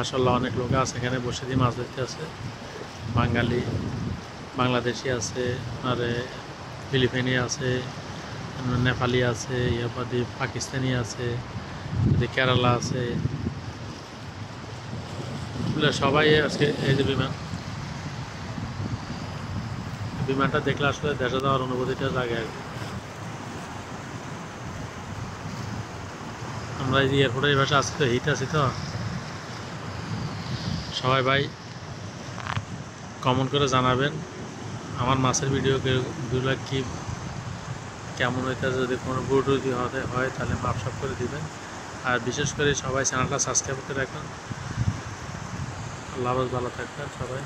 মাশাআল্লাহ অনেক লোক আছে এখানে বসে দিয়ে মাছ ধরতে আছে। বাঙালি, বাংলাদেশি আছে, আর ফিলিপিনি আছে, নেপালি আছে, ইয়াবাদি পাকিস্তানি আছে, কেরালা আছে, সবাই আজকে এই যে বিমানটা দেখলে আসলে দেশে যাওয়ার অনুভূতিটা জাগে আর কি। আমরা এই যে এয়ারপোর্টের ভাষা আছি তো, হিট আছি তো, সবাই ভাই কমেন্ট করে জানাবেন আমার মাছের ভিডিওগুলো কি কেমন হইতেছে। যদি কোনো ভুল যদি হয় তাহলে মাপসাপ করে দিবেন। আর বিশেষ করে সবাই চ্যানেলটা সাবস্ক্রাইব করে রাখবেন। আল্লাহ হাফেজ, ভালো থাকবেন সবাই।